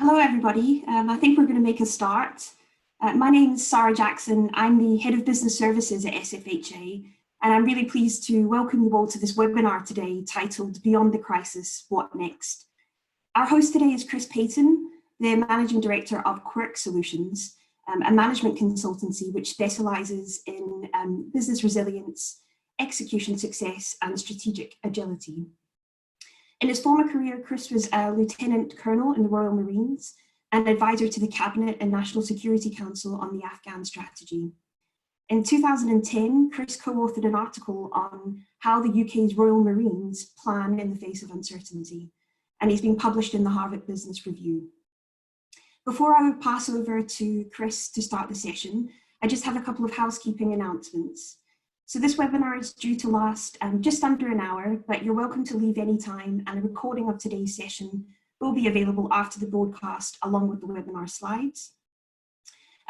Hello everybody, I think we're going to make a start. My name is Sarah Jackson. I'm the Head of Business Services at SFHA, and I'm really pleased to welcome you all to this webinar today titled Beyond the Crisis, What Next? Our host today is Chris Payton, the Managing Director of Quirk Solutions, a management consultancy which specialises in business resilience, execution success and strategic agility. In his former career, Chris was a Lieutenant Colonel in the Royal Marines and advisor to the Cabinet and National Security Council on the Afghan strategy. In 2010, Chris co-authored an article on how the UK's Royal Marines plan in the face of uncertainty, and he's been published in the Harvard Business Review. Before I would pass over to Chris to start the session, I just have a couple of housekeeping announcements. So this webinar is due to last just under an hour, but you're welcome to leave any time, and a recording of today's session will be available after the broadcast along with the webinar slides.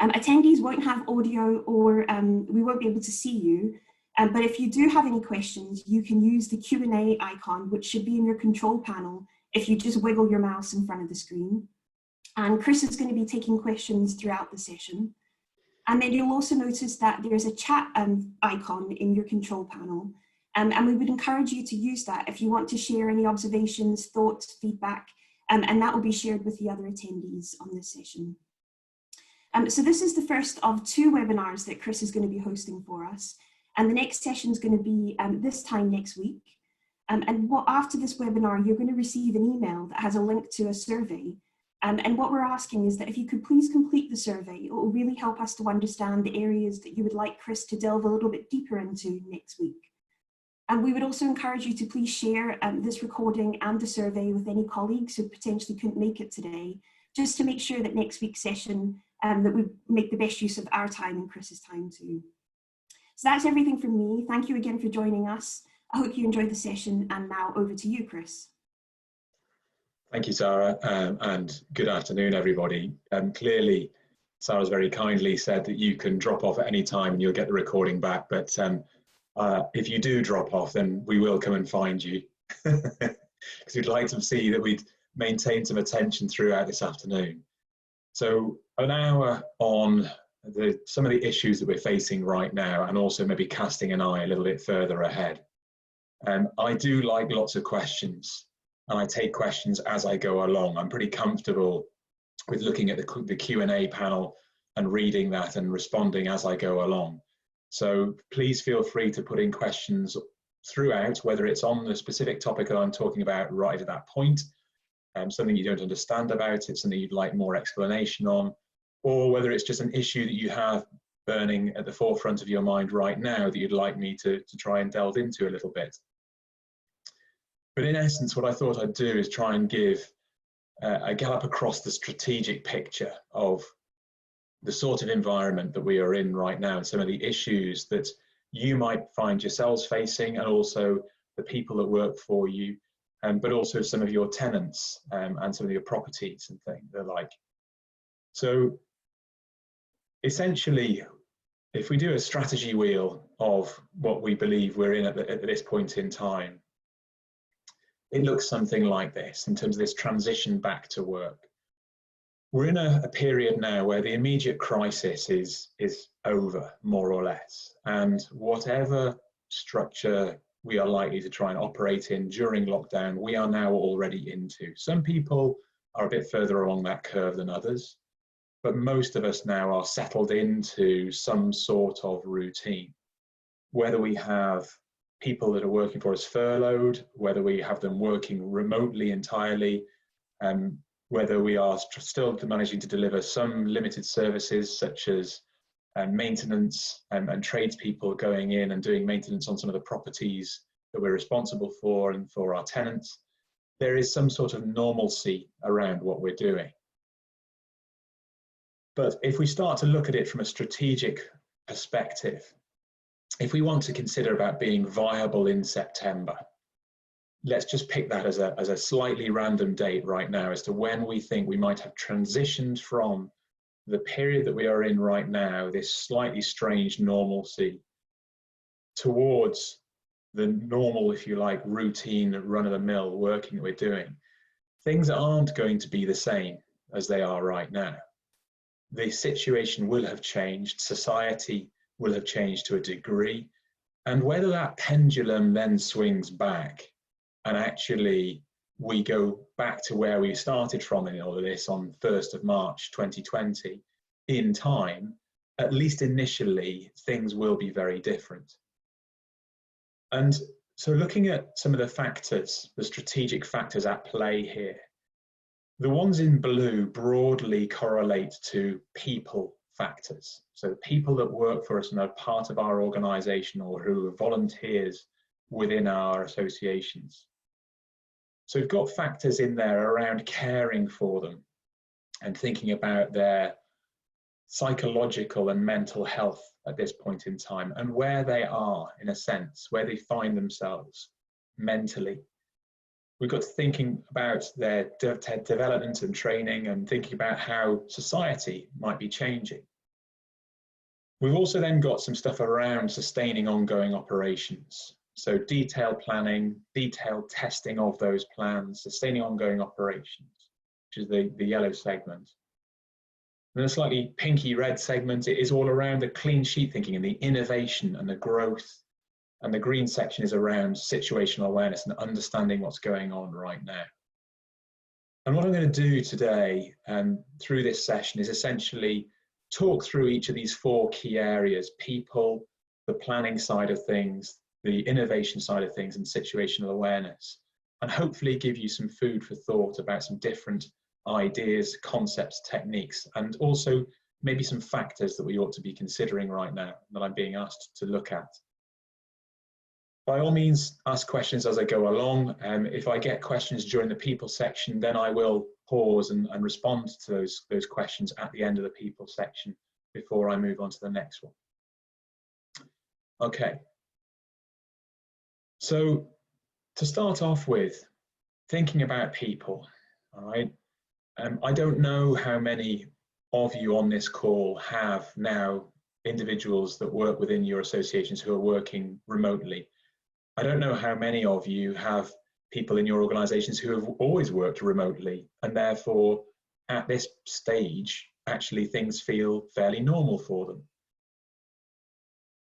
Attendees won't have audio or we won't be able to see you, but if you do have any questions, you can use the Q&A icon, which should be in your control panel if you just wiggle your mouse in front of the screen. And Chris is going to be taking questions throughout the session. And then you'll also notice that there's a chat icon in your control panel. And we would encourage you to use that if you want to share any observations, thoughts, feedback, and that will be shared with the other attendees on this session. So this is the first of two webinars that Chris is going to be hosting for us. And the next session is going to be this time next week. After this webinar, you're going to receive an email that has a link to a survey. And what we're asking is that if you could please complete the survey, it will really help us to understand the areas that you would like Chris to delve a little bit deeper into next week. And we would also encourage you to please share this recording and the survey with any colleagues who potentially couldn't make it today, just to make sure that next week's session, that we make the best use of our time and Chris's time too. So that's everything from me. Thank you again for joining us. I hope you enjoyed the session, and now over to you, Chris. Thank you, Sarah, and good afternoon, everybody. Clearly, Sarah's very kindly said that you can drop off at any time and you'll get the recording back, but if you do drop off, then we will come and find you, because we'd like to see that we'd maintain some attention throughout this afternoon. So an hour on some of the issues that we're facing right now, and also maybe casting an eye a little bit further ahead. I do like lots of questions, and I take questions as I go along. I'm pretty comfortable with looking at the Q&A panel and reading that and responding as I go along. So please feel free to put in questions throughout, whether it's on the specific topic that I'm talking about right at that point, something you don't understand about it, something you'd like more explanation on, or whether it's just an issue that you have burning at the forefront of your mind right now that you'd like me to try and delve into a little bit. But in essence, what I thought I'd do is try and give a gallop across the strategic picture of the sort of environment that we are in right now, and some of the issues that you might find yourselves facing, and also the people that work for you, but also some of your tenants and some of your properties and things the like. So essentially, if we do a strategy wheel of what we believe we're in at this point in time, it looks something like this in terms of this transition back to work. We're in a period now where the immediate crisis is over, more or less, and whatever structure we are likely to try and operate in during lockdown, we are now already into. Some people are a bit further along that curve than others, but most of us now are settled into some sort of routine. Whether we have people that are working for us furloughed, whether we have them working remotely entirely, whether we are still managing to deliver some limited services such as maintenance and tradespeople going in and doing maintenance on some of the properties that we're responsible for and for our tenants, there is some sort of normalcy around what we're doing. But if we start to look at it from a strategic perspective, if we want to consider about being viable in September, let's just pick that as a slightly random date right now as to when we think we might have transitioned from the period that we are in right now, this slightly strange normalcy, towards the normal, if you like, routine run-of-the-mill working that we're doing. Things aren't going to be the same. as they are right now. The situation will have changed, society will have changed to a degree, and whether that pendulum then swings back and actually we go back to where we started from in all of this on 1st of March 2020 in time, at least initially, things will be very different. And so looking at some of the factors, the strategic factors at play here, the ones in blue broadly correlate to people factors. So the people that work for us and are part of our organisation or who are volunteers within our associations. So we've got factors in there around caring for them and thinking about their psychological and mental health at this point in time and where they are, in a sense, where they find themselves mentally. We've got to thinking about their development and training and thinking about how society might be changing. We've also then got some stuff around sustaining ongoing operations. So detailed planning, detailed testing of those plans, sustaining ongoing operations, which is the yellow segment. And the slightly pinky red segment, it is all around the clean sheet thinking and the innovation and the growth. And the green section is around situational awareness and understanding what's going on right now. And what I'm going to do today through this session is essentially talk through each of these 4 key areas: people, the planning side of things, the innovation side of things, and situational awareness, and hopefully give you some food for thought about some different ideas, concepts, techniques, and also maybe some factors that we ought to be considering right now that I'm being asked to look at. By all means, ask questions as I go along. If I get questions during the people section, then I will pause and respond to those questions at the end of the people section before I move on to the next one. Okay. So to start off with, thinking about people, all right? I don't know how many of you on this call have now individuals that work within your associations who are working remotely. I don't know how many of you have people in your organizations who have always worked remotely, and therefore at this stage actually things feel fairly normal for them.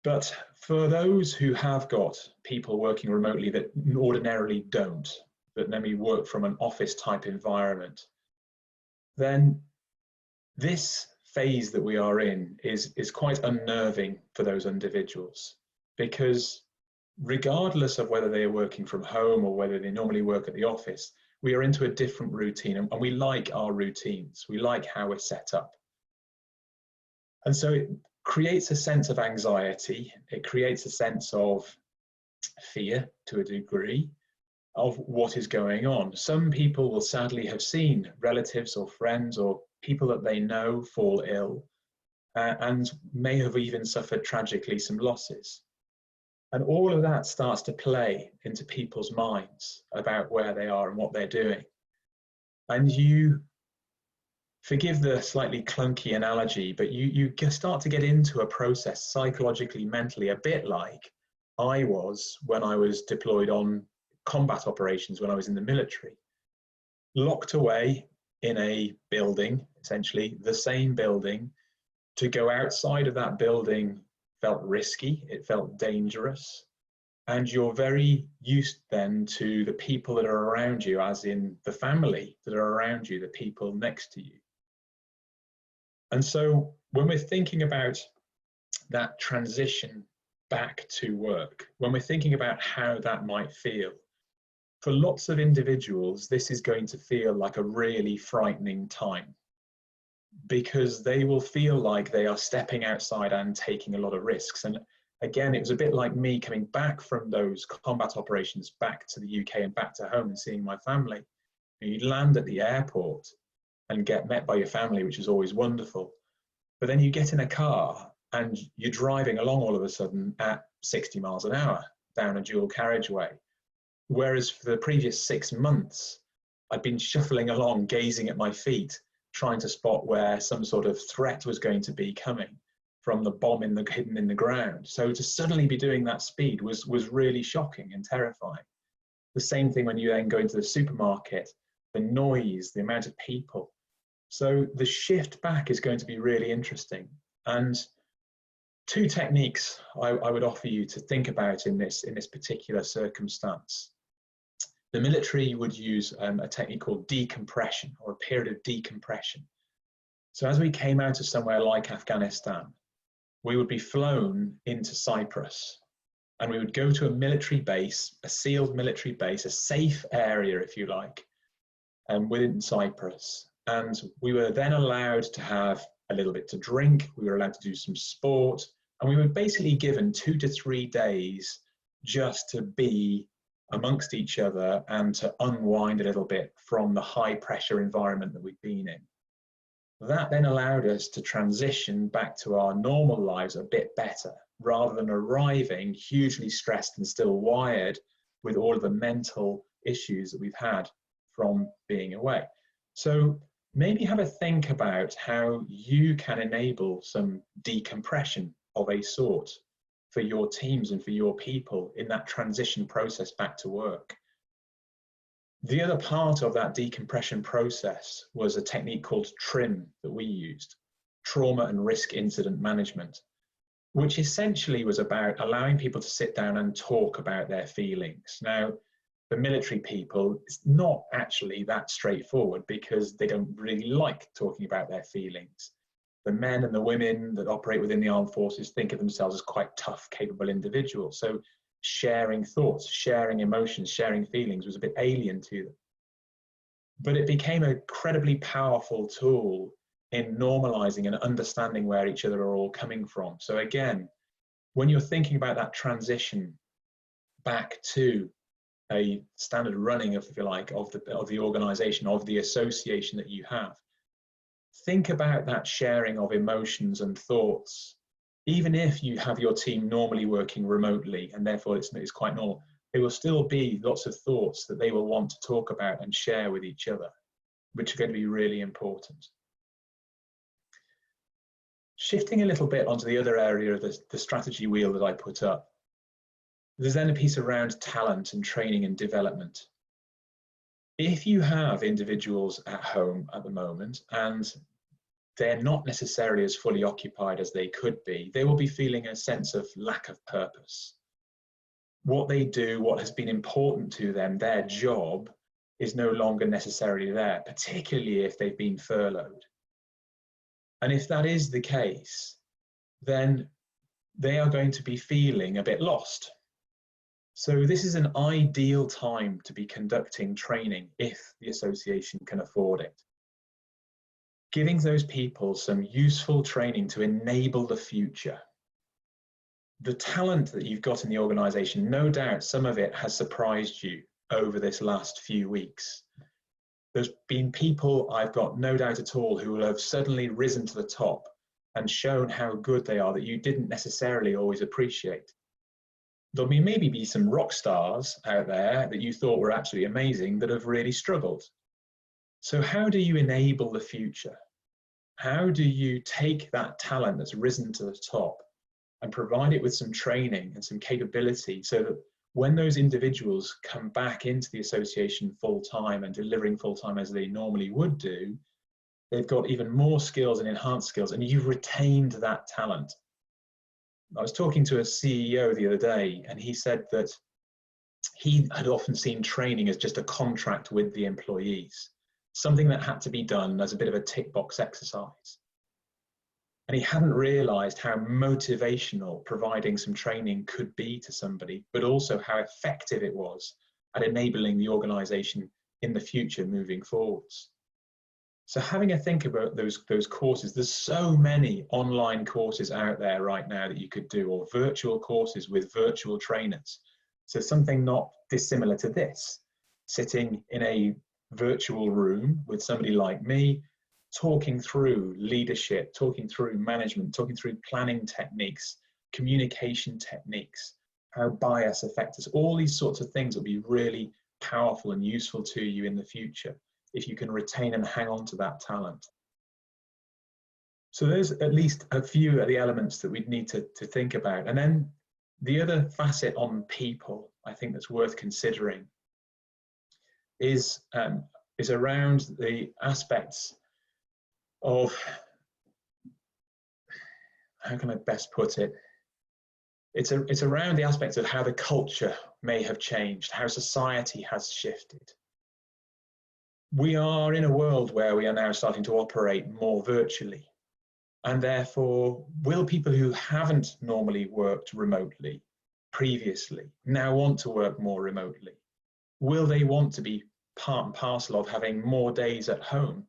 But for those who have got people working remotely that ordinarily don't, that maybe work from an office type environment, then this phase that we are in is quite unnerving for those individuals, because regardless of whether they are working from home or whether they normally work at the office, we are into a different routine, and we like our routines. We like how we're set up. And so it creates a sense of anxiety. It creates a sense of fear to a degree of what is going on. Some people will sadly have seen relatives or friends or people that they know fall ill and may have even suffered tragically some losses. And all of that starts to play into people's minds about where they are and what they're doing. And you, forgive the slightly clunky analogy, but you start to get into a process psychologically, mentally, a bit like I was when I was deployed on combat operations when I was in the military. Locked away in a building, essentially the same building. To go outside of that building felt risky, it felt dangerous, and you're very used then to the people that are around you, as in the family that are around you, the people next to you. And so when we're thinking about that transition back to work, when we're thinking about how that might feel, for lots of individuals, this is going to feel like a really frightening time, because they will feel like they are stepping outside and taking a lot of risks. And again, it was a bit like me coming back from those combat operations back to the UK and back to home and seeing my family. You'd land at the airport and get met by your family, which is always wonderful. But then you get in a car and you're driving along all of a sudden at 60 miles an hour down a dual carriageway. Whereas for the previous 6 months, I'd been shuffling along, gazing at my feet, trying to spot where some sort of threat was going to be coming from the bomb hidden in the ground. So to suddenly be doing that speed was really shocking and terrifying. The same thing when you then go into the supermarket, the noise, the amount of people. So the shift back is going to be really interesting. And two techniques I would offer you to think about in this particular circumstance. The military would use a technique called decompression, or a period of decompression. So as we came out of somewhere like Afghanistan, we would be flown into Cyprus, and we would go to a military base, a sealed military base, a safe area, if you like, within Cyprus. And we were then allowed to have a little bit to drink, we were allowed to do some sport, and we were basically given 2 to 3 days just to be amongst each other and to unwind a little bit from the high pressure environment that we've been in. That then allowed us to transition back to our normal lives a bit better, rather than arriving hugely stressed and still wired with all of the mental issues that we've had from being away. So maybe have a think about how you can enable some decompression of a sort for your teams and for your people in that transition process back to work. The other part of that decompression process was a technique called TRIM that we used, Trauma and Risk Incident Management, which essentially was about allowing people to sit down and talk about their feelings. Now, the military people, it's not actually that straightforward because they don't really like talking about their feelings. The men and the women that operate within the armed forces think of themselves as quite tough, capable individuals. So sharing thoughts, sharing emotions, sharing feelings was a bit alien to them. But it became an incredibly powerful tool in normalizing and understanding where each other are all coming from. So again, when you're thinking about that transition back to a standard running, if you like, of the organization, of the association that you have, think about that sharing of emotions and thoughts. Even if you have your team normally working remotely, and therefore it's quite normal, there will still be lots of thoughts that they will want to talk about and share with each other, which are going to be really important. Shifting a little bit onto the other area of the strategy wheel that I put up, there's then a piece around talent and training and development. If you have individuals at home at the moment and they're not necessarily as fully occupied as they could be, they will be feeling a sense of lack of purpose. What they do, what has been important to them, their job, is no longer necessarily there, particularly if they've been furloughed. And if that is the case, then they are going to be feeling a bit lost. So this is an ideal time to be conducting training if the association can afford it. Giving those people some useful training to enable the future. The talent that you've got in the organization, no doubt some of it has surprised you over this last few weeks. There's been people, I've got no doubt at all, who will have suddenly risen to the top and shown how good they are that you didn't necessarily always appreciate. There'll maybe be some rock stars out there that you thought were absolutely amazing that have really struggled. So how do you enable the future? How do you take that talent that's risen to the top and provide it with some training and some capability so that when those individuals come back into the association full-time and delivering full-time as they normally would do, they've got even more skills and enhanced skills, and you've retained that talent. I was talking to a CEO the other day, and he said that he had often seen training as just a contract with the employees, something that had to be done as a bit of a tick box exercise. And he hadn't realized how motivational providing some training could be to somebody, but also how effective it was at enabling the organization in the future moving forwards. So having a think about those courses, there's so many online courses out there right now that you could do, or virtual courses with virtual trainers. So something not dissimilar to this, sitting in a virtual room with somebody like me, talking through leadership, talking through management, talking through planning techniques, communication techniques, how bias affects us. All these sorts of things will be really powerful and useful to you in the future if you can retain and hang on to that talent. So there's at least a few of the elements that we'd need to think about. And then the other facet on people, I think that's worth considering is around the aspects of, how can I best put it? It's around the aspects of how the culture may have changed, how society has shifted. We are in a world where we are now starting to operate more virtually. And therefore, will people who haven't normally worked remotely previously now want to work more remotely? Will they want to be part and parcel of having more days at home?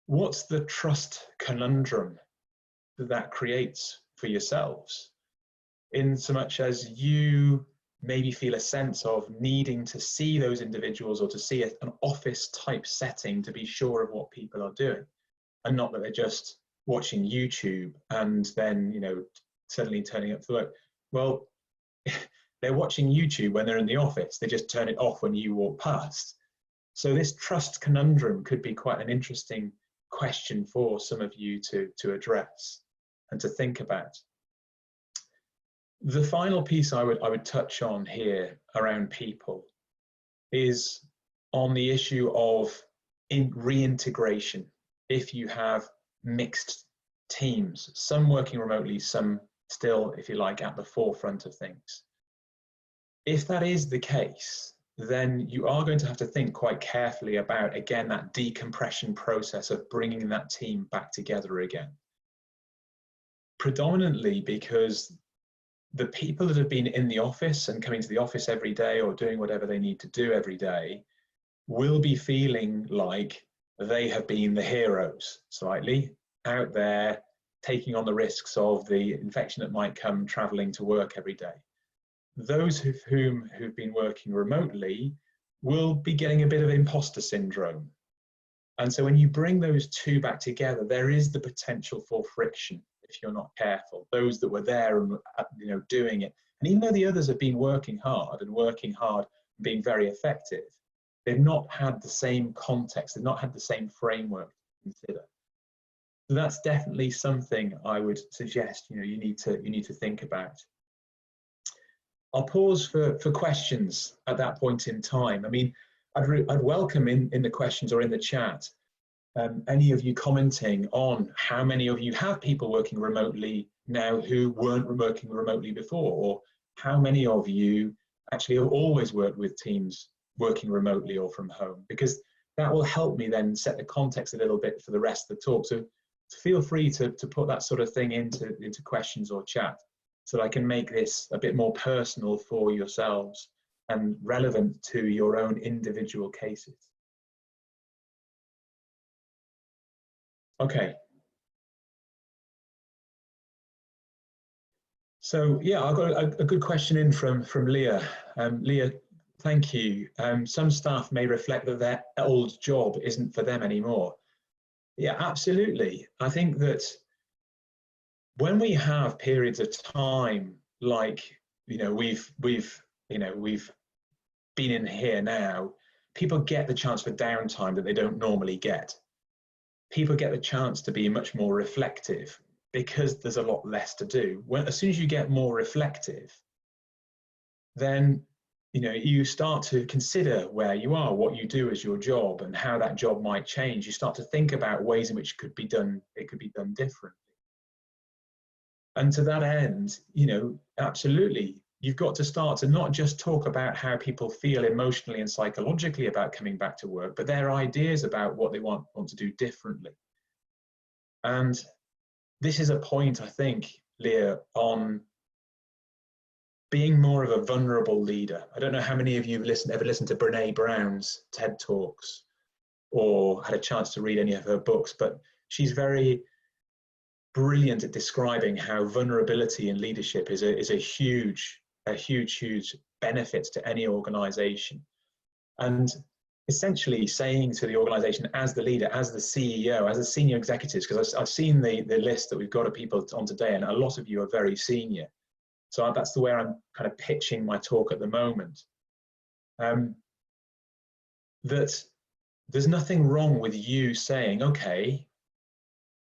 What's the trust conundrum that creates for yourselves? In so much as you maybe feel a sense of needing to see those individuals or to see an office type setting to be sure of what people are doing, and not that they're just watching YouTube and then, you know, suddenly turning up for work. Well, they're watching YouTube when they're in the office. They just turn it off when you walk past. So this trust conundrum could be quite an interesting question for some of you to address and to think about. The final piece I would touch on here around people is on the issue of reintegration. If you have mixed teams, some working remotely, some still, if you like, at the forefront of things. If that is the case, then you are going to have to think quite carefully about, again, that decompression process of bringing that team back together again. Predominantly because the people that have been in the office and coming to the office every day or doing whatever they need to do every day will be feeling like they have been the heroes slightly out there, taking on the risks of the infection that might come traveling to work every day. Those who've been working remotely will be getting a bit of imposter syndrome. And so when you bring those two back together, there is the potential for friction if you're not careful. Those that were there and, you know, doing it, and even though the others have been working hard and being very effective, they've not had the same context, they've not had the same framework to consider. So that's definitely something I would suggest, you know, you need to think about. I'll pause for questions at that point in time. I mean, I'd welcome in the questions or in the chat any of you commenting on how many of you have people working remotely now who weren't working remotely before, or how many of you actually have always worked with teams working remotely or from home, because that will help me then set the context a little bit for the rest of the talk. So feel free to put that sort of thing into questions or chat, so that I can make this a bit more personal for yourselves and relevant to your own individual cases. Okay. So yeah, I've got a good question in from Leah. Leah, thank you. Some staff may reflect that their old job isn't for them anymore. Yeah, absolutely. I think that when we have periods of time like, you know, we've been in here now, people get the chance for downtime that they don't normally get. People get the chance to be much more reflective because there's a lot less to do. As soon as you get more reflective, then, you know, you start to consider where you are, what you do as your job, and how that job might change. You start to think about ways in which it could be done differently. And to that end, you know, absolutely, you've got to start to not just talk about how people feel emotionally and psychologically about coming back to work, but their ideas about what they want to do differently. And this is a point, I think, Leah, on being more of a vulnerable leader. I don't know how many of you have ever listened to Brené Brown's TED Talks or had a chance to read any of her books, but she's very brilliant at describing how vulnerability in leadership is a huge benefit to any organization. And essentially saying to the organization, as the leader, as the CEO, as the senior executives, because I've seen the list that we've got of people on today, and a lot of you are very senior. So that's the way I'm kind of pitching my talk at the moment. That there's nothing wrong with you saying, okay,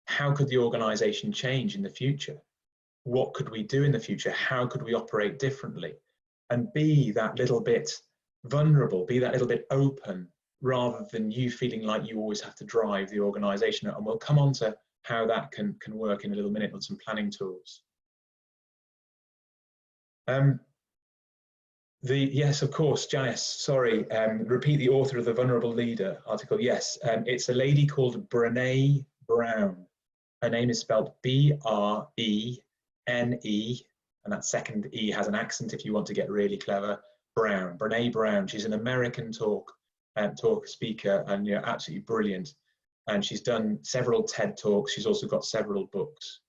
how could the organization change in the future? What could we do in the future? How could we operate differently? And be that little bit vulnerable, be that little bit open rather than you feeling like you always have to drive the organisation. And we'll come on to how that can work in a little minute with some planning tools. Yes, of course, Janice, sorry, repeat the author of the Vulnerable Leader article. Yes, it's a lady called Brené Brown. Her name is spelled B-R-E-N-E, and that second E has an accent if you want to get really clever. Brown, Brené Brown. She's an American talk speaker, and absolutely brilliant. And she's done several TED Talks. She's also got several books.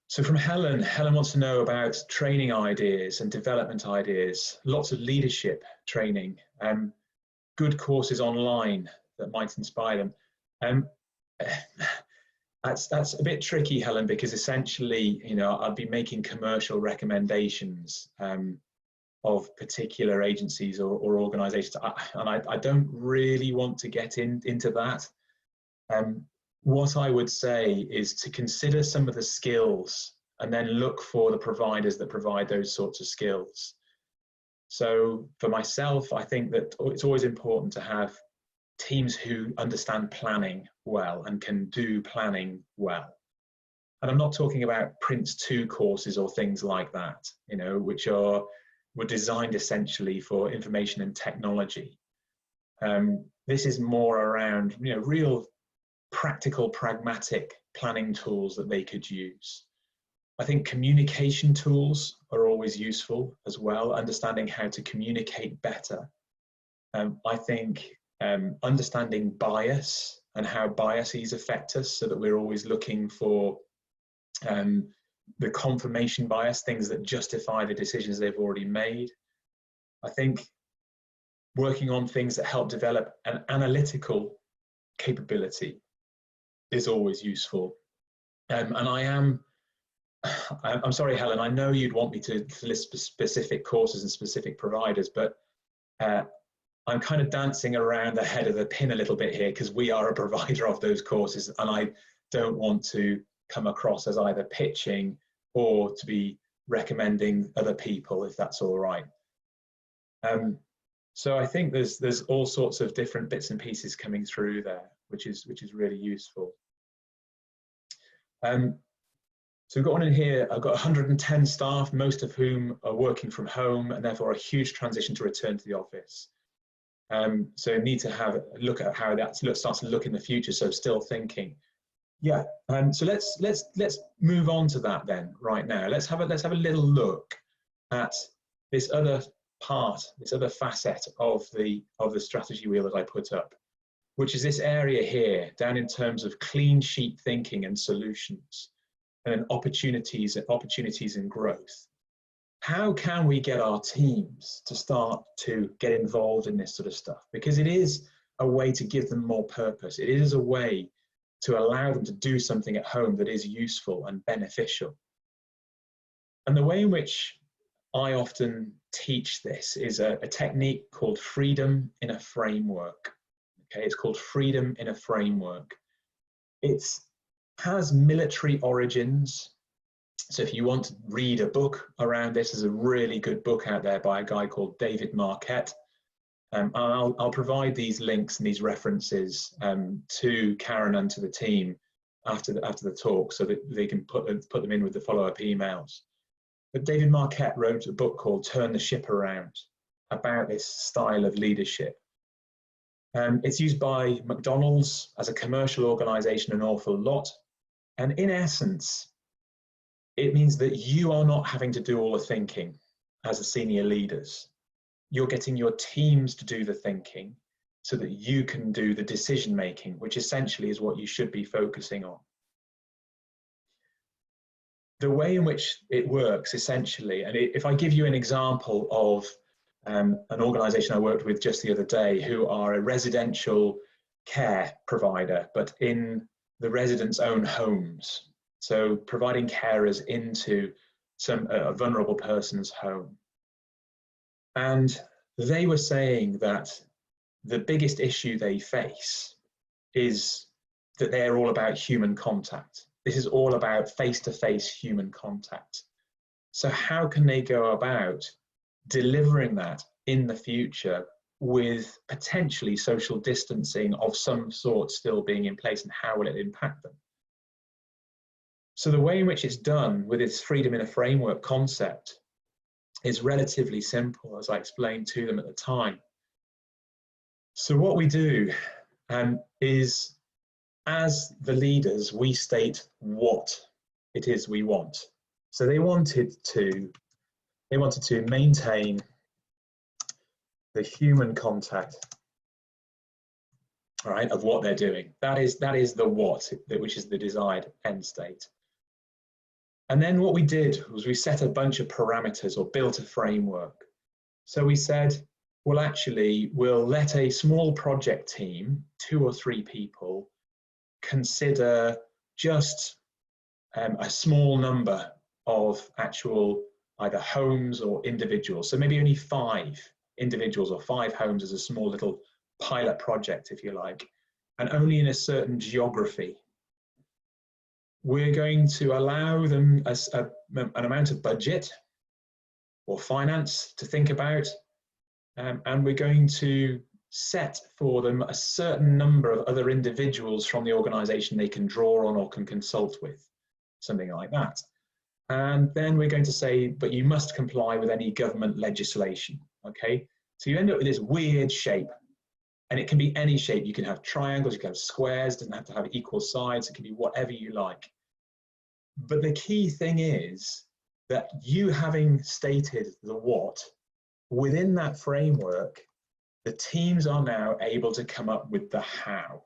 So from Helen wants to know about training ideas and development ideas, lots of leadership training, good courses online that might inspire them. That's a bit tricky, Helen, because essentially, I'd be making commercial recommendations of particular agencies or organizations, and I don't really want to get into that. What I would say is to consider some of the skills and then look for the providers that provide those sorts of skills. So for myself, I think that it's always important to have teams who understand planning well and can do planning well. And I'm not talking about Prince 2 courses or things like that, which were designed essentially for information and technology. This is more around, real practical, pragmatic planning tools that they could use. I think communication tools are always useful as well, understanding how to communicate better. I think understanding bias and how biases affect us, so that we're always looking for the confirmation bias, things that justify the decisions they've already made. I think working on things that help develop an analytical capability is always useful. And I'm sorry, Helen, I know you'd want me to list specific courses and specific providers, but I'm kind of dancing around the head of the pin a little bit here, because we are a provider of those courses, and I don't want to come across as either pitching or to be recommending other people, if that's all right. So I think there's all sorts of different bits and pieces coming through there, which is really useful. So we've got one in here. I've got 110 staff, most of whom are working from home, and therefore a huge transition to return to the office. So need to have a look at how that starts to look in the future. So still thinking, yeah. So let's move on to that then right now. Let's have a little look at this other part, this other facet of the strategy wheel that I put up, which is this area here down in terms of clean sheet thinking and solutions, and opportunities and growth. How can we get our teams to start to get involved in this sort of stuff? Because it is a way to give them more purpose. It is a way to allow them to do something at home that is useful and beneficial. And the way in which I often teach this is a technique called freedom in a framework. Okay, it's called freedom in a framework. It has military origins. So if you want to read a book around this, there's a really good book out there by a guy called David Marquette. I'll provide these links and these references to Karen and to the team after the talk, so that they can put them in with the follow-up emails. But David Marquette wrote a book called Turn the Ship Around, about this style of leadership. It's used by McDonald's as a commercial organization an awful lot. And in essence, it means that you are not having to do all the thinking as the senior leaders. You're getting your teams to do the thinking so that you can do the decision making, which essentially is what you should be focusing on. The way in which it works essentially, and if I give you an example of an organization I worked with just the other day, who are a residential care provider, but in the residents' own homes. So providing carers into a vulnerable person's home. And they were saying that the biggest issue they face is that they're all about human contact. This is all about face-to-face human contact. So how can they go about delivering that in the future with potentially social distancing of some sort still being in place, and how will it impact them? So the way in which it's done with its freedom in a framework concept is relatively simple, as I explained to them at the time. So what we do is, as the leaders, we state what it is we want. So they wanted to maintain the human contact, all right, of what they're doing. That is the what, which is the desired end state. And then what we did was we set a bunch of parameters, or built a framework. So we said, well, actually, we'll let a small project team, 2 or 3 people, consider just a small number of actual either homes or individuals. So maybe only 5 individuals or 5 homes as a small little pilot project, if you like, and only in a certain geography. We're going to allow them an amount of budget or finance to think about, and we're going to set for them a certain number of other individuals from the organization they can draw on or can consult with, something like that. And then we're going to say, but you must comply with any government legislation, okay? So you end up with this weird shape, and it can be any shape. You can have triangles, you can have squares, it doesn't have to have equal sides, it can be whatever you like. But the key thing is that you, having stated the what, within that framework, the teams are now able to come up with the how,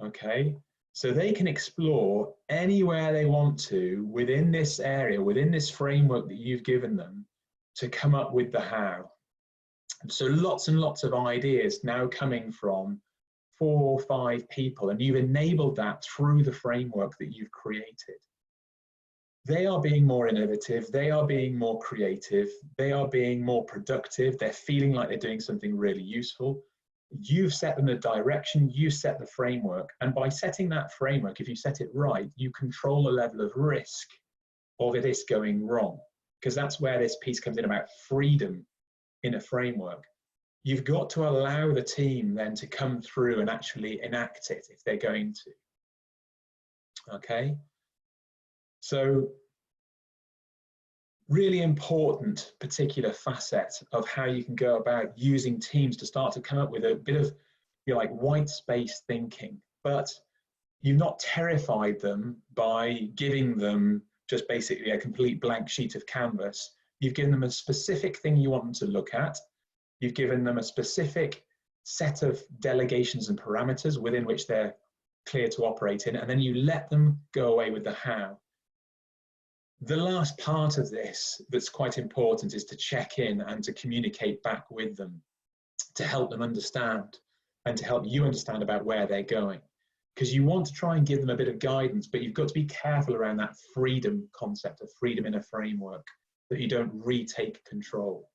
okay? So they can explore anywhere they want to within this area, within this framework that you've given them, to come up with the how. So lots and lots of ideas now coming from 4 or 5 people, and you've enabled that through the framework that you've created. They are being more innovative, they are being more creative, they are being more productive, they're feeling like they're doing something really useful. You've set them the direction, you set the framework, and by setting that framework, if you set it right, you control the level of risk of this going wrong, because that's where this piece comes in about freedom in a framework. You've got to allow the team then to come through and actually enact it if they're going to. Okay? So, really important particular facet of how you can go about using teams to start to come up with a bit of, you know, like white space thinking, but you've not terrified them by giving them just basically a complete blank sheet of canvas. You've given them a specific thing you want them to look at. You've given them a specific set of delegations and parameters within which they're clear to operate in, and then you let them go away with the how. The last part of this that's quite important is to check in and to communicate back with them, to help them understand and to help you understand about where they're going. Because you want to try and give them a bit of guidance, but you've got to be careful around that freedom concept of freedom in a framework, that you don't retake control.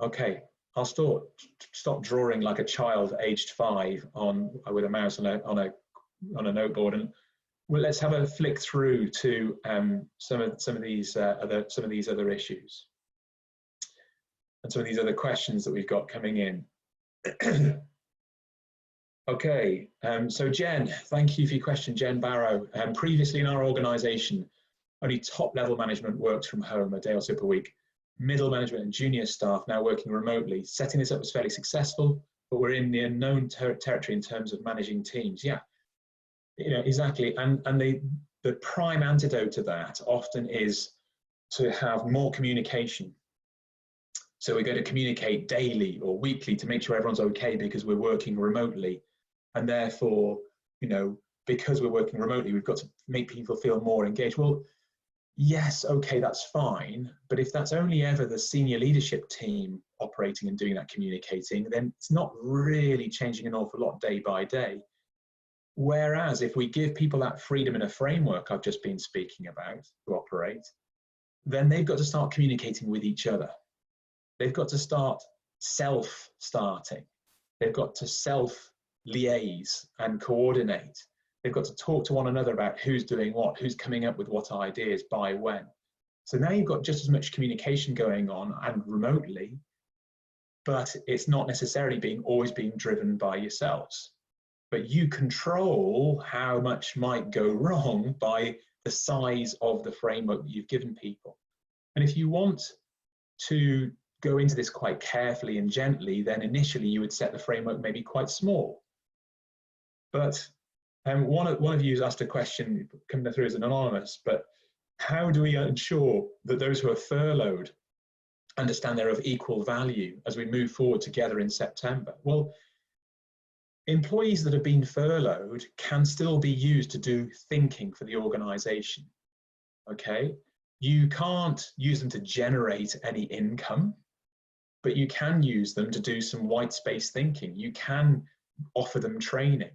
Okay, I'll stop drawing like a child aged 5 with a mouse on a noteboard, and well, let's have a flick through to some of these other issues and some of these other questions that we've got coming in. Okay, so Jen, thank you for your question, Jen Barrow. Previously in our organisation, only top-level management works from home a day or so per week. Middle management and junior staff now working remotely. Setting this up was fairly successful, but we're in the unknown territory in terms of managing teams. Yeah, you know, exactly. And the prime antidote to that often is to have more communication. So we're going to communicate daily or weekly to make sure everyone's okay because we're working remotely. And therefore, you know, because we're working remotely, we've got to make people feel more engaged. Well, yes, okay, that's fine. But if that's only ever the senior leadership team operating and doing that communicating, then it's not really changing an awful lot day by day. Whereas if we give people that freedom in a framework I've just been speaking about to operate, then they've got to start communicating with each other. They've got to start self-starting. They've got to self-liaise and coordinate. They've got to talk to one another about who's doing what, who's coming up with what ideas by when. So now you've got just as much communication going on and remotely, but it's not necessarily always being driven by yourselves. But you control how much might go wrong by the size of the framework that you've given people. And if you want to go into this quite carefully and gently, then initially you would set the framework maybe quite small. But one of you has asked a question coming through as an anonymous, but how do we ensure that those who are furloughed understand they're of equal value as we move forward together in September? Well, employees that have been furloughed can still be used to do thinking for the organization, okay? You can't use them to generate any income, but you can use them to do some white space thinking. You can offer them training.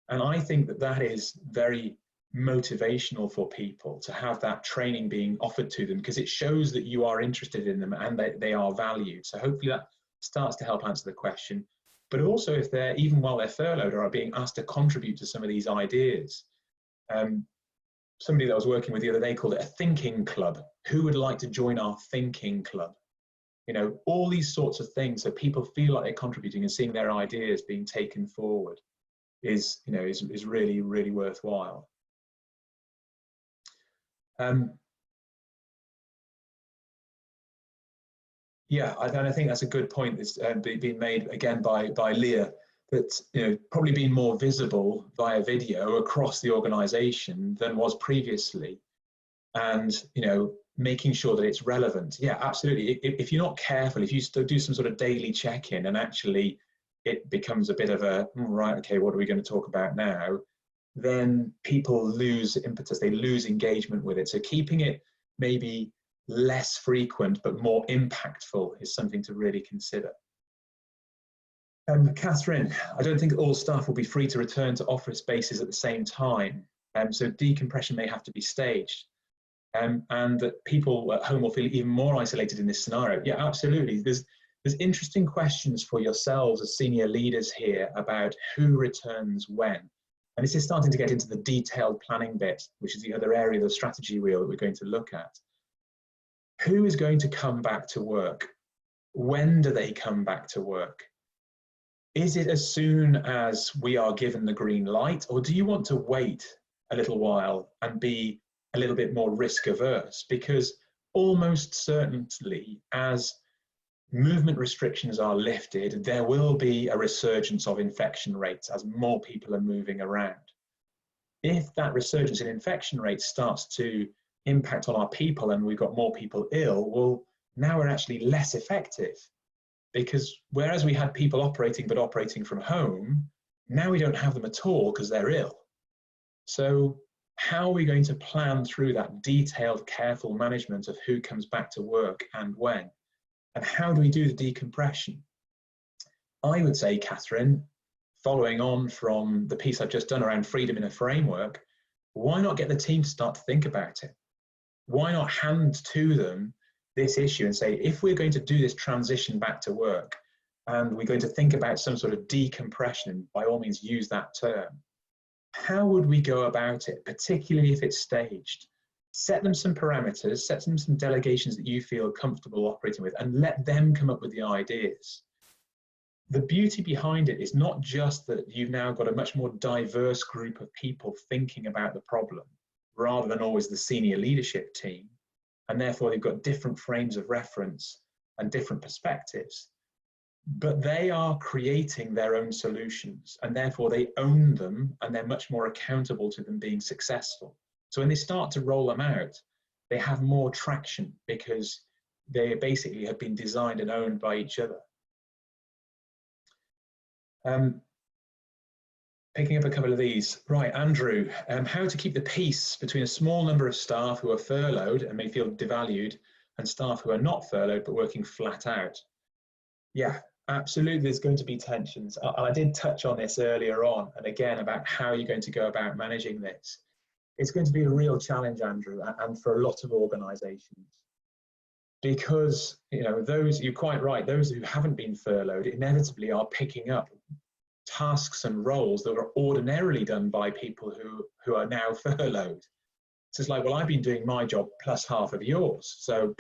And I think that that is very motivational for people to have that training being offered to them, because it shows that you are interested in them and that they are valued. So hopefully that starts to help answer the question. But also, if they're, even while they're furloughed, or are being asked to contribute to some of these ideas. Somebody that I was working with the other day called it a thinking club. Who would like to join our thinking club? You know, all these sorts of things, so people feel like they're contributing and seeing their ideas being taken forward is really, really worthwhile. Yeah, I think that's a good point that's being made again by Leah, that probably being more visible via video across the organization than was previously, and making sure that it's relevant. Yeah, absolutely. If you're not careful, if you still do some sort of daily check-in and actually it becomes a bit of a, right, okay, what are we going to talk about now? Then people lose impetus, they lose engagement with it. So keeping it maybe less frequent but more impactful is something to really consider. Catherine, I don't think all staff will be free to return to office spaces at the same time, so decompression may have to be staged, and that people at home will feel even more isolated in this scenario. Yeah, absolutely. There's interesting questions for yourselves as senior leaders here about who returns when. And this is starting to get into the detailed planning bit, which is the other area of the strategy wheel that we're going to look at. Who is going to come back to work? When do they come back to work? Is it as soon as we are given the green light, or do you want to wait a little while and be a little bit more risk averse? Because almost certainly, as movement restrictions are lifted, there will be a resurgence of infection rates as more people are moving around. If that resurgence in infection rates starts to impact on our people and we've got more people ill, well, now we're actually less effective, because whereas we had people operating from home, now we don't have them at all because they're ill. So how are we going to plan through that detailed, careful management of who comes back to work and when? And how do we do the decompression? I would say, Catherine, following on from the piece I've just done around freedom in a framework, why not get the team to start to think about it? Why not hand to them this issue and say, if we're going to do this transition back to work and we're going to think about some sort of decompression, by all means use that term, how would we go about it, particularly if it's staged? Set them some parameters, set them some delegations that you feel comfortable operating with, and let them come up with the ideas. The beauty behind it is not just that you've now got a much more diverse group of people thinking about the problem, rather than always the senior leadership team, and therefore they've got different frames of reference and different perspectives, but they are creating their own solutions, and therefore they own them and they're much more accountable to them being successful. So when they start to roll them out, they have more traction because they basically have been designed and owned by each other. Picking up a couple of these. Right, Andrew, how to keep the peace between a small number of staff who are furloughed and may feel devalued and staff who are not furloughed but working flat out? Yeah, absolutely, there's going to be tensions. I did touch on this earlier on, and again, about how you're going to go about managing this. It's going to be a real challenge, Andrew, and for a lot of organisations. Because, those, you're quite right, those who haven't been furloughed inevitably are picking up tasks and roles that were ordinarily done by people who are now furloughed. So it's like, well, I've been doing my job plus half of yours. So,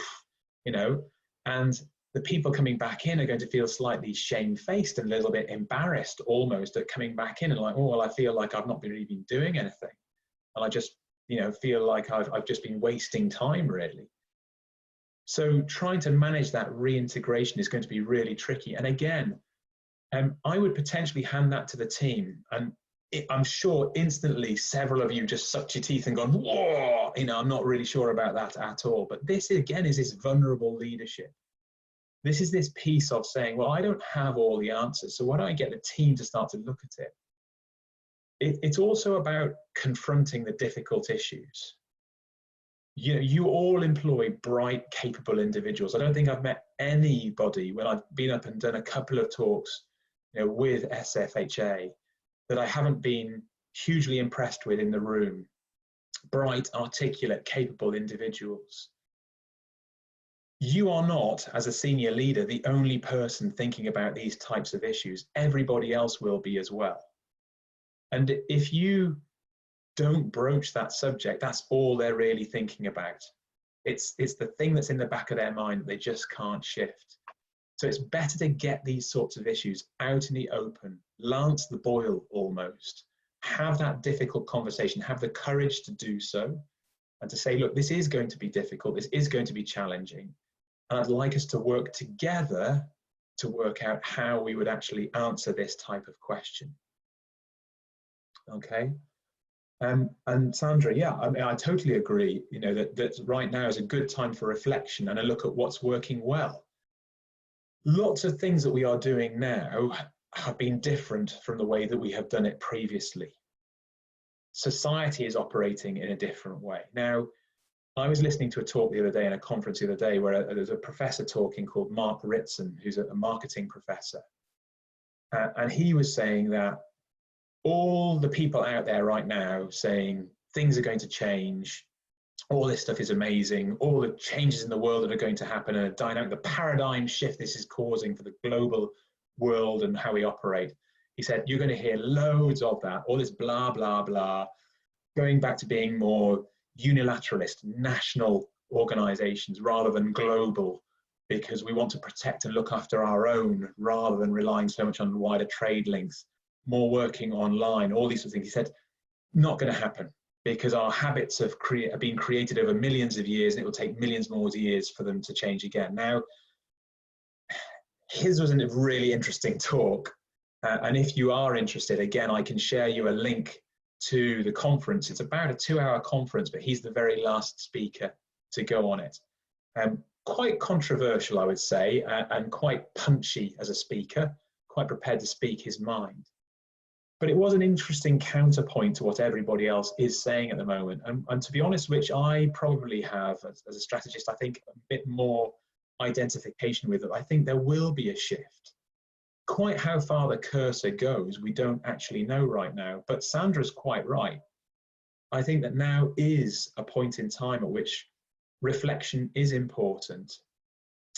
you know, and the people coming back in are going to feel slightly shamefaced and a little bit embarrassed almost at coming back in and like, oh, well, I feel like I've not really been doing anything. And I just, you know, feel like I've just been wasting time really. So trying to manage that reintegration is going to be really tricky. And again, I would potentially hand that to the team. And I'm sure instantly several of you just sucked your teeth and gone, whoa, you know, I'm not really sure about that at all. But this again is this vulnerable leadership. This is this piece of saying, well, I don't have all the answers. So why don't I get the team to start to look at it? It's also about confronting the difficult issues. You know, you all employ bright, capable individuals. I don't think I've met anybody when I've been up and done a couple of talks, you know, with SFHA that I haven't been hugely impressed with in the room. Bright, articulate, capable individuals. You are not, as a senior leader, the only person thinking about these types of issues. Everybody else will be as well. And if you don't broach that subject, that's all they're really thinking about. It's the thing that's in the back of their mind that they just can't shift. So it's better to get these sorts of issues out in the open, lance the boil almost, have that difficult conversation, have the courage to do so, and to say, look, this is going to be difficult, this is going to be challenging, and I'd like us to work together to work out how we would actually answer this type of question. Okay. And Sandra, yeah, I mean, I totally agree, you know, that right now is a good time for reflection and a look at what's working well. Lots of things that we are doing now have been different from the way that we have done it previously. Society is operating in a different way. Now, I was listening to a talk the other day in a conference the other day where there's a professor talking called Mark Ritson, who's a marketing professor. And he was saying that all the people out there right now saying things are going to change, all this stuff is amazing, all the changes in the world that are going to happen, and a dynamic, the paradigm shift this is causing for the global world and how we operate. He said, you're going to hear loads of that, all this blah, blah, blah, going back to being more unilateralist, national organizations rather than global, because we want to protect and look after our own rather than relying so much on wider trade links, more working online, all these sorts of things. He said, not going to happen, because our habits have been created over millions of years, and it will take millions more years for them to change again. Now, his was a really interesting talk. And if you are interested, again, I can share you a link to the conference. It's about a 2-hour conference, but he's the very last speaker to go on it. Quite controversial, I would say, and quite punchy as a speaker, quite prepared to speak his mind. But it was an interesting counterpoint to what everybody else is saying at the moment. And to be honest, which I probably have, as a strategist, I think a bit more identification with it. I think there will be a shift. Quite how far the cursor goes, we don't actually know right now. But Sandra's quite right. I think that now is a point in time at which reflection is important,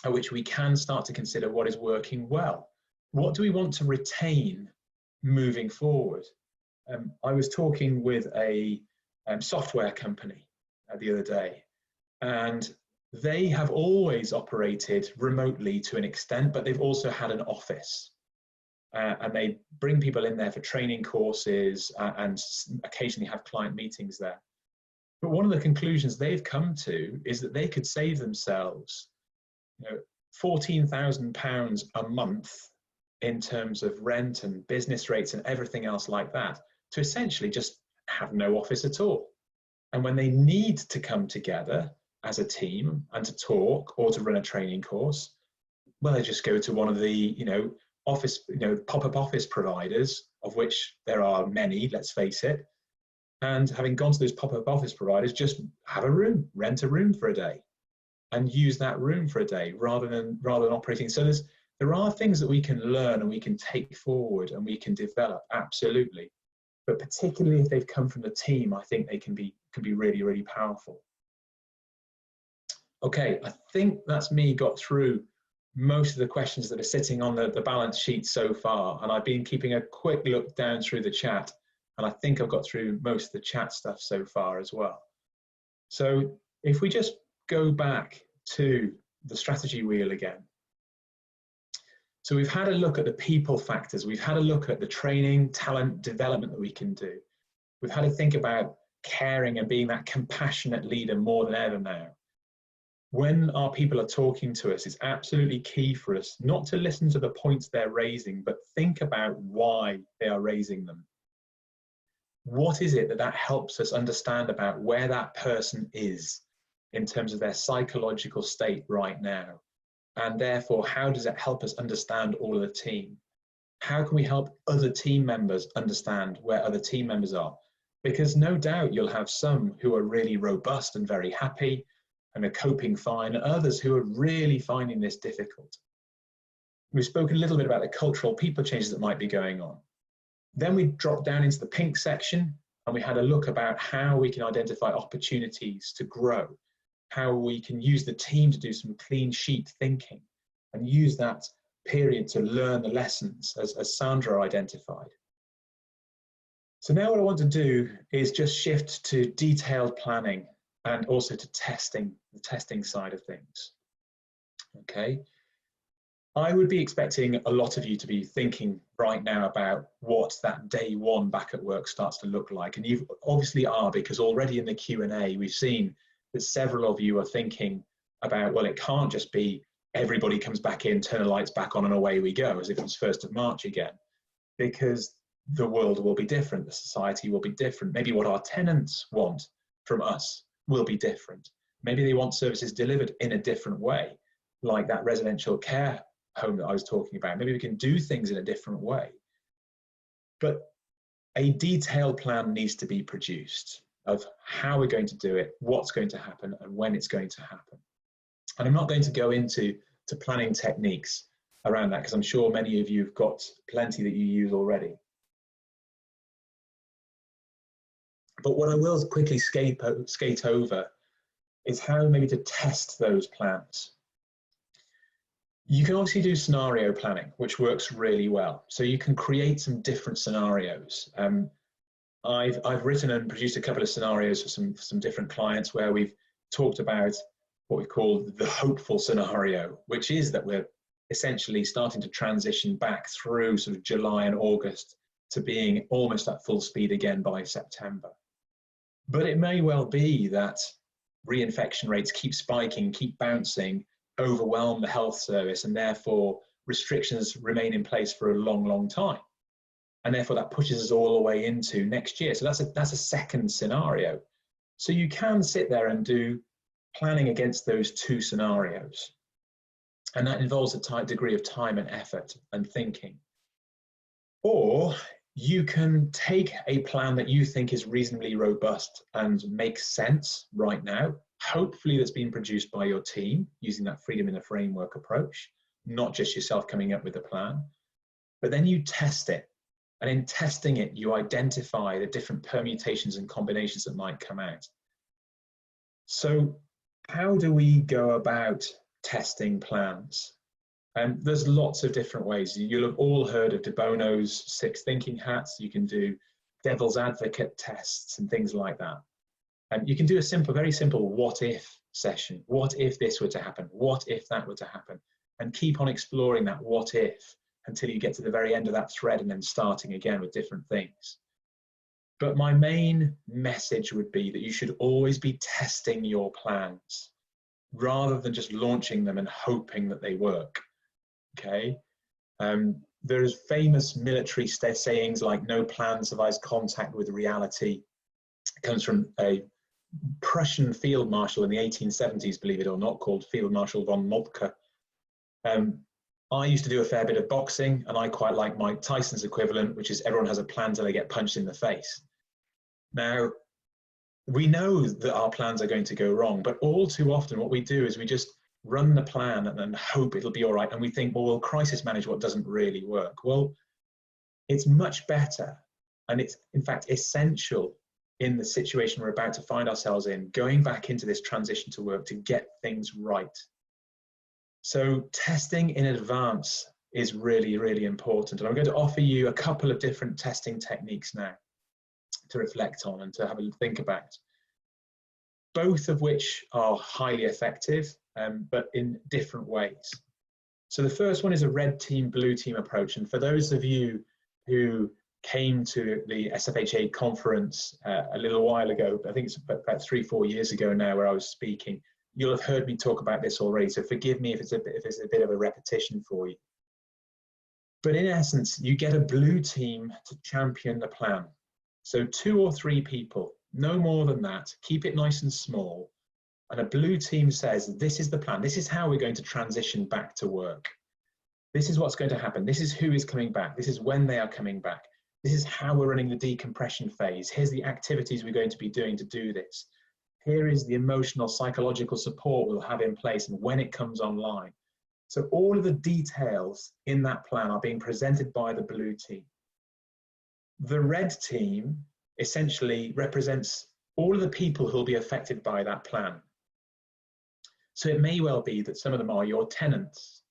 at which we can start to consider what is working well. What do we want to retain moving forward? I was talking with a software company the other day, and they have always operated remotely to an extent, but they've also had an office. And they bring people in there for training courses and occasionally have client meetings there. But one of the conclusions they've come to is that they could save themselves, you know, £14,000 a month in terms of rent and business rates and everything else like that, to essentially just have no office at all. And when they need to come together as a team and to talk or to run a training course, well, they just go to one of the, pop-up office providers, of which there are many, let's face it. And having gone to those pop-up office providers, just have a room, rent a room for a day and use that room for a day rather than operating. So there are things that we can learn and we can take forward and we can develop, absolutely. But particularly if they've come from the team, I think they can be really, really powerful. Okay, I think that's me got through most of the questions that are sitting on the balance sheet so far. And I've been keeping a quick look down through the chat. And I think I've got through most of the chat stuff so far as well. So if we just go back to the strategy wheel again. So we've had a look at the people factors. We've had a look at the training, talent, development that we can do. We've had to think about caring and being that compassionate leader more than ever now. When our people are talking to us, it's absolutely key for us not to listen to the points they're raising, but think about why they are raising them. What is it that helps us understand about where that person is in terms of their psychological state right now? And therefore, how does it help us understand all of the team? How can we help other team members understand where other team members are? Because no doubt you'll have some who are really robust and very happy and are coping fine, and others who are really finding this difficult. We've spoken a little bit about the cultural people changes that might be going on. Then we dropped down into the pink section and we had a look about how we can identify opportunities to grow, how we can use the team to do some clean sheet thinking and use that period to learn the lessons as Sandra identified. So now what I want to do is just shift to detailed planning and also to testing, the testing side of things. Okay. I would be expecting a lot of you to be thinking right now about what that day one back at work starts to look like. And you obviously are, because already in the Q&A, we've seen that several of you are thinking about, well, it can't just be everybody comes back in, turn the lights back on and away we go, as if it's 1st of March again, because the world will be different, the society will be different. Maybe what our tenants want from us will be different. Maybe they want services delivered in a different way, like that residential care home that I was talking about. Maybe we can do things in a different way. But a detailed plan needs to be produced of how we're going to do it, what's going to happen, and when it's going to happen. And I'm not going to go into planning techniques around that, because I'm sure many of you have got plenty that you use already. But what I will quickly skate over is how maybe to test those plans. You can obviously do scenario planning, which works really well. So you can create some different scenarios. I've written and produced a couple of scenarios for some different clients where we've talked about what we call the hopeful scenario, which is that we're essentially starting to transition back through sort of July and August to being almost at full speed again by September. But it may well be that reinfection rates keep spiking, keep bouncing, overwhelm the health service, and therefore restrictions remain in place for a long, long time. And therefore that pushes us all the way into next year. So that's a second scenario. So you can sit there and do planning against those two scenarios. And that involves a tight degree of time and effort and thinking. Or you can take a plan that you think is reasonably robust and makes sense right now, hopefully that's been produced by your team using that freedom in a framework approach, not just yourself coming up with a plan, but then you test it. And in testing it, you identify the different permutations and combinations that might come out. So how do we go about testing plans? There's lots of different ways. You'll have all heard of De Bono's 6 thinking hats. You can do devil's advocate tests and things like that. You can do a simple, very simple what if session. What if this were to happen? What if that were to happen? And keep on exploring that what if until you get to the very end of that thread and then starting again with different things. But my main message would be that you should always be testing your plans rather than just launching them and hoping that they work. Okay, there's famous military sayings like no plan survives contact with reality. It comes from a Prussian field marshal in the 1870s, believe it or not, called Field Marshal von Moltke. I used to do a fair bit of boxing, and I quite like Mike Tyson's equivalent, which is everyone has a plan till they get punched in the face. Now, we know that our plans are going to go wrong, but all too often what we do is we just run the plan and then hope it'll be all right. And we think, well, we'll crisis manage what doesn't really work. Well, it's much better. And it's in fact essential in the situation we're about to find ourselves in, going back into this transition to work to get things right. So testing in advance is really, really important. And I'm going to offer you a couple of different testing techniques now to reflect on and to have a think about. both of which are highly effective, but in different ways. So the first one is a red team, blue team approach. And for those of you who came to the SFHA conference a little while ago, I think it's about 3-4 years ago now where I was speaking, you'll have heard me talk about this already. So forgive me if it's a bit of a repetition for you. But in essence, you get a blue team to champion the plan. So 2 or 3 people, no more than that, keep it nice and small. And a blue team says, this is the plan. This is how we're going to transition back to work. This is what's going to happen. This is who is coming back. This is when they are coming back. This is how we're running the decompression phase. Here's the activities we're going to be doing to do this. Here is the emotional, psychological support we'll have in place and when it comes online. So all of the details in that plan are being presented by the blue team. The red team essentially represents all of the people who will be affected by that plan. So it may well be that some of them are your tenants.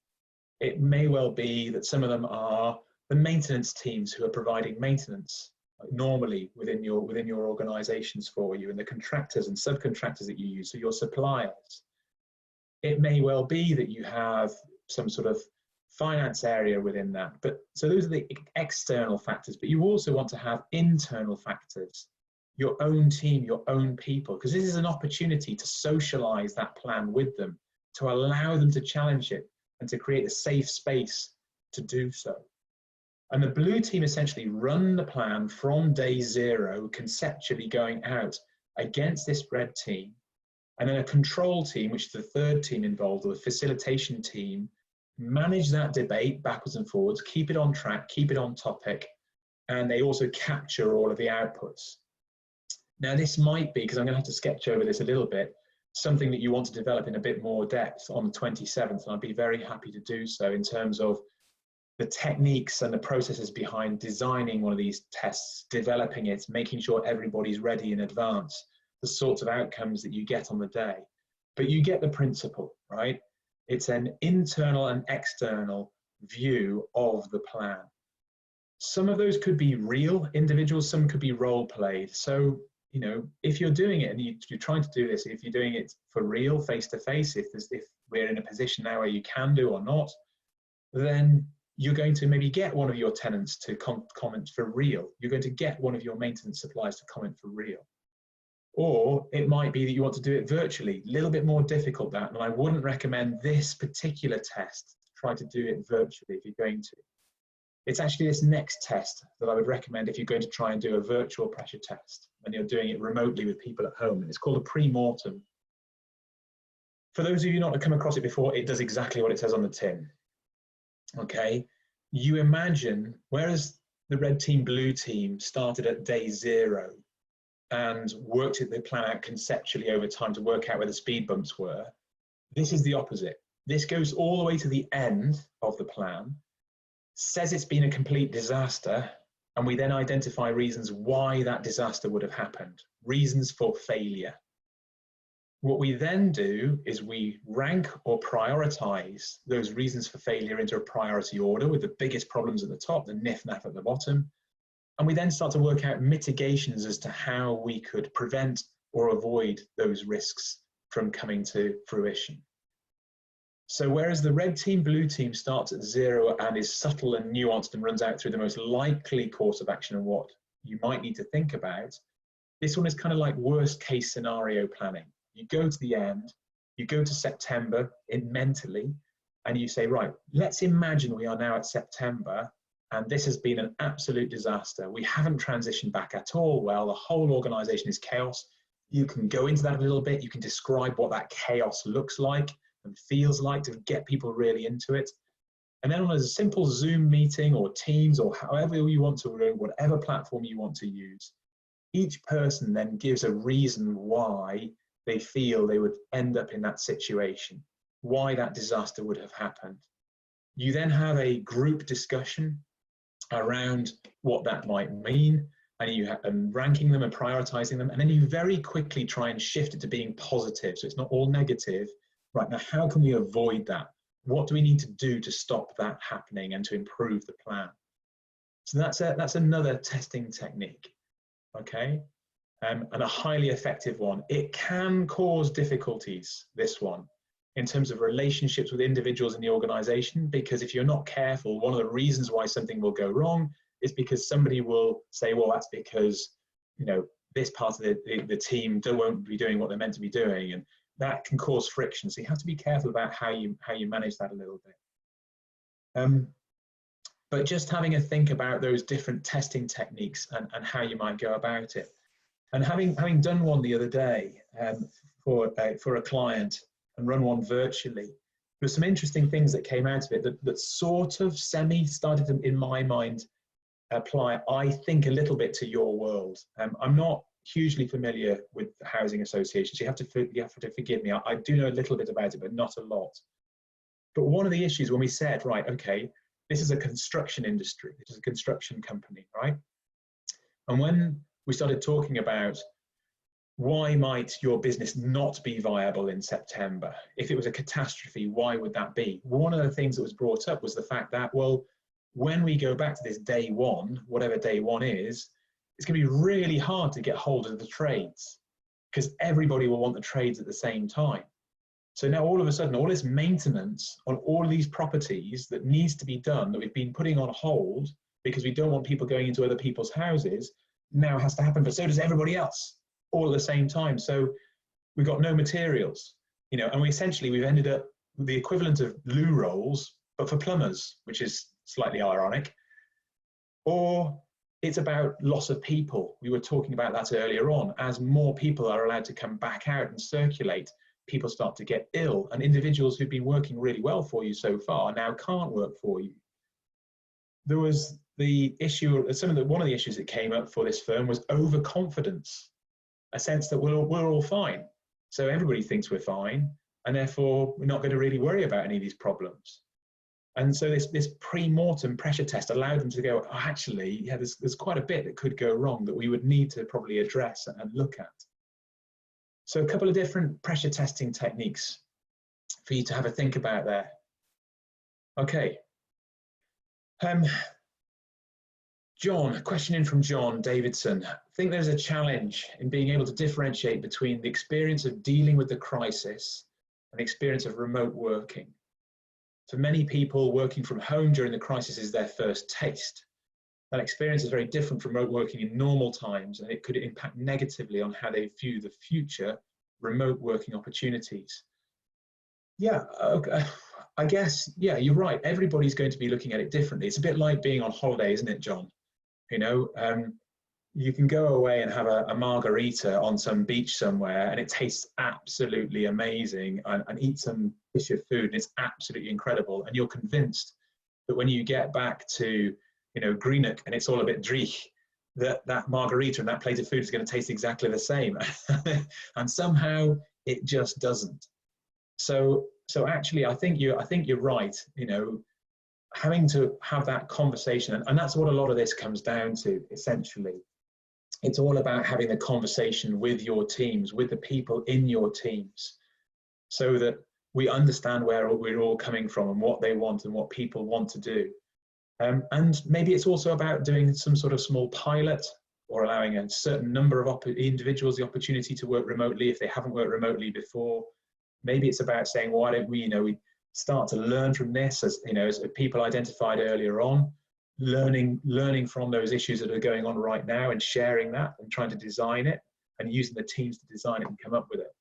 It may well be that some of them are the maintenance teams who are providing maintenance normally within your organizations for you, and the contractors and subcontractors that you use, so your suppliers. It may well be that you have some sort of finance area within that. But so those are the external factors, but you also want to have internal factors, your own team, your own people, because this is an opportunity to socialize that plan with them, to allow them to challenge it and to create a safe space to do so. And the blue team essentially run the plan from day 0, conceptually going out against this red team. And then a control team, which is the third team involved, or the facilitation team, manage that debate backwards and forwards, keep it on track, keep it on topic, and they also capture all of the outputs. Now this might be, because I'm going to have to sketch over this a little bit, something that you want to develop in a bit more depth on the 27th, and I'd be very happy to do so in terms of the techniques and the processes behind designing one of these tests, developing it, making sure everybody's ready in advance, the sorts of outcomes that you get on the day. But you get the principle, right? It's an internal and external view of the plan. Some of those could be real individuals, some could be role played. So, you know, if you're doing it and you're trying to do this, if you're doing it for real, face to face, if we're in a position now where you can do or not, then you're going to maybe get one of your tenants to comment for real. You're going to get one of your maintenance suppliers to comment for real. Or it might be that you want to do it virtually, a little bit more difficult that, and I wouldn't recommend this particular test. Try to do it virtually if you're going to. It's actually this next test that I would recommend if you're going to try and do a virtual pressure test and you're doing it remotely with people at home. And it's called a pre-mortem. For those of you not to come across it before, it does exactly what it says on the tin. Okay, you imagine, whereas the red team, blue team started at day 0 and worked the plan out conceptually over time to work out where the speed bumps were, this is the opposite. This goes all the way to the end of the plan, says it's been a complete disaster, and we then identify reasons why that disaster would have happened, reasons for failure. What we then do is we rank or prioritize those reasons for failure into a priority order with the biggest problems at the top, the NIF-NAF at the bottom. And we then start to work out mitigations as to how we could prevent or avoid those risks from coming to fruition. So whereas the red team, blue team starts at 0 and is subtle and nuanced and runs out through the most likely course of action and what you might need to think about, this one is kind of like worst case scenario planning. You go to the end, you go to September mentally, and you say, right, let's imagine we are now at September and this has been an absolute disaster. We haven't transitioned back at all well. The whole organization is chaos. You can go into that a little bit. You can describe what that chaos looks like and feels like to get people really into it. And then on a simple Zoom meeting or Teams or however you want to run, whatever platform you want to use, each person then gives a reason why they feel they would end up in that situation, why that disaster would have happened. You then have a group discussion around what that might mean, and you have ranking them and prioritizing them, and then you very quickly try and shift it to being positive, so it's not all negative. Right, now how can we avoid that? What do we need to do to stop that happening and to improve the plan? So that's another testing technique, okay? and a highly effective one. It can cause difficulties, this one, in terms of relationships with individuals in the organization, because if you're not careful, one of the reasons why something will go wrong is because somebody will say, well, that's because, you know, this part of the team won't be doing what they're meant to be doing, and that can cause friction. So you have to be careful about how you manage that a little bit. But just having a think about those different testing techniques and how you might go about it. And having done one the other day for a client and run one virtually, there were some interesting things that came out of it that sort of started to, in my mind, apply, I think, a little bit to your world. I'm not hugely familiar with housing associations. You have to forgive me. I do know a little bit about it, but not a lot. But one of the issues when we said, right, okay, this is a construction industry, this is a construction company, right? And when we started talking about why might your business not be viable in September? If it was a catastrophe, why would that be? One of the things that was brought up was the fact that, well, when we go back to this day one, whatever day one is, it's going to be really hard to get hold of the trades because everybody will want the trades at the same time. So now all of a sudden, all this maintenance on all of these properties that needs to be done, that we've been putting on hold because we don't want people going into other people's houses, now has to happen, but so does everybody else all at the same time. So we've got no materials, you know, and we've ended up with the equivalent of loo rolls, but for plumbers, which is slightly ironic. Or it's about loss of people. We were talking about that earlier on. As more people are allowed to come back out and circulate, people start to get ill, and individuals who've been working really well for you so far now can't work for you. There was the issue, one of the issues that came up for this firm was overconfidence, a sense that we're all fine. So everybody thinks we're fine, and therefore we're not going to really worry about any of these problems. And so this pre-mortem pressure test allowed them to go, oh, actually, yeah, there's quite a bit that could go wrong that we would need to probably address and look at. So a couple of different pressure testing techniques for you to have a think about there. Okay. John, a question in from John Davidson. I think there's a challenge in being able to differentiate between the experience of dealing with the crisis and the experience of remote working. For many people, working from home during the crisis is their first taste. That experience is very different from remote working in normal times, and it could impact negatively on how they view the future remote working opportunities. Yeah, okay. I guess, yeah, you're right. Everybody's going to be looking at it differently. It's a bit like being on holiday, isn't it, John? You know, you can go away and have a margarita on some beach somewhere and it tastes absolutely amazing, and eat some dish of food and it's absolutely incredible. And you're convinced that when you get back to, you know, Greenock and it's all a bit dreich, that margarita and that plate of food is going to taste exactly the same. And somehow it just doesn't. So actually, I think you're right. You know, having to have that conversation, and that's what a lot of this comes down to, essentially. It's all about having the conversation with your teams, with the people in your teams, so that we understand where we're all coming from and what they want and what people want to do. And maybe it's also about doing some sort of small pilot, or allowing a certain number of individuals the opportunity to work remotely if they haven't worked remotely before. Maybe it's about saying, why don't we, we start to learn from this, as as people identified earlier on, learning from those issues that are going on right now and sharing that and trying to design it and using the teams to design it and come up with it.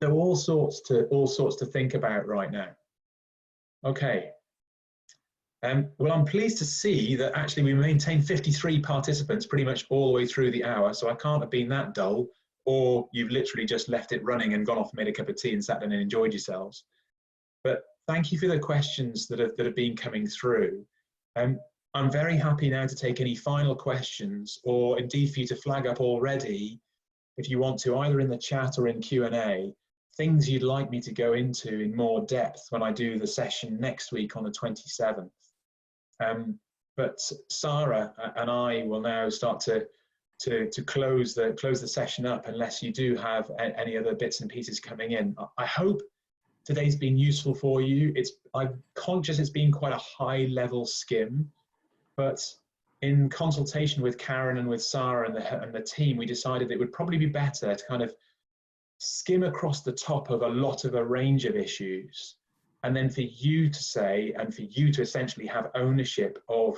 There are all sorts to think about right now. Okay. Well, I'm pleased to see that actually we maintained 53 participants pretty much all the way through the hour, so I can't have been that dull, or you've literally just left it running and gone off and made a cup of tea and sat down and enjoyed yourselves. But thank you for the questions that have been coming through. I'm very happy now to take any final questions, or indeed for you to flag up already, if you want to, either in the chat or in Q&A, things you'd like me to go into in more depth when I do the session next week on the 27th. But Sarah and I will now start to close the session up, unless you do have any other bits and pieces coming in. I hope today's been useful for you. I'm conscious it's been quite a high level skim, but in consultation with Karen and with Sarah and the team, we decided it would probably be better to kind of skim across the top of a range of issues, and then for you to say, and for you to essentially have ownership of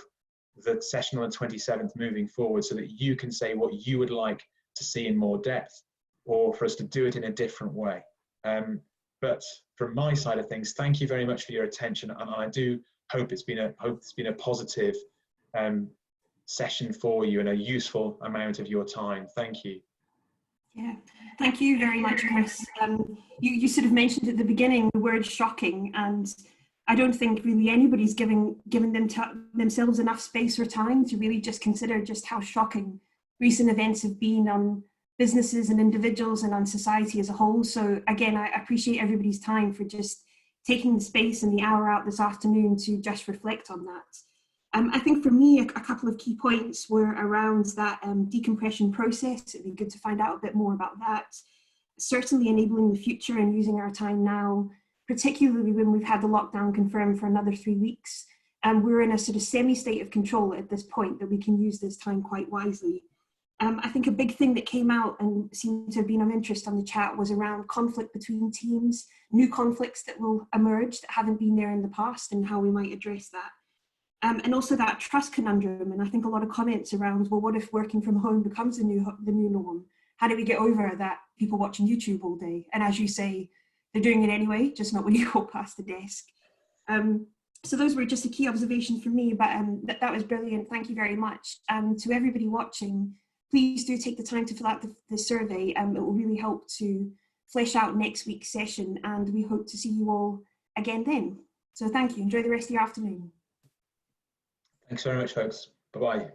the session on the 27th moving forward, so that you can say what you would like to see in more depth, or for us to do it in a different way. But from my side of things, thank you very much for your attention, and I do hope it's been a positive session for you and a useful amount of your time. Thank you. Yeah, thank you very much, Chris. You sort of mentioned at the beginning the word shocking, and I don't think really anybody's given themselves enough space or time to really just consider just how shocking recent events have been on businesses and individuals and on society as a whole. So again, I appreciate everybody's time for just taking the space and the hour out this afternoon to just reflect on that. I think for me, a couple of key points were around that decompression process. It'd be good to find out a bit more about that. Certainly enabling the future and using our time now, particularly when we've had the lockdown confirmed for another 3 weeks. We're in a sort of semi-state of control at this point, that we can use this time quite wisely. I think a big thing that came out and seemed to have been of interest on the chat was around conflict between teams, new conflicts that will emerge that haven't been there in the past, and how we might address that. And also that trust conundrum, and I think a lot of comments around, well, what if working from home becomes the new norm? How do we get over that people watching YouTube all day? And as you say, they're doing it anyway, just not when you go past the desk. So those were just a key observation for me, but that was brilliant. Thank you very much. To everybody watching, please do take the time to fill out the survey. It will really help to flesh out next week's session, and we hope to see you all again then. So thank you. Enjoy the rest of your afternoon. Thanks very much, folks. Bye-bye.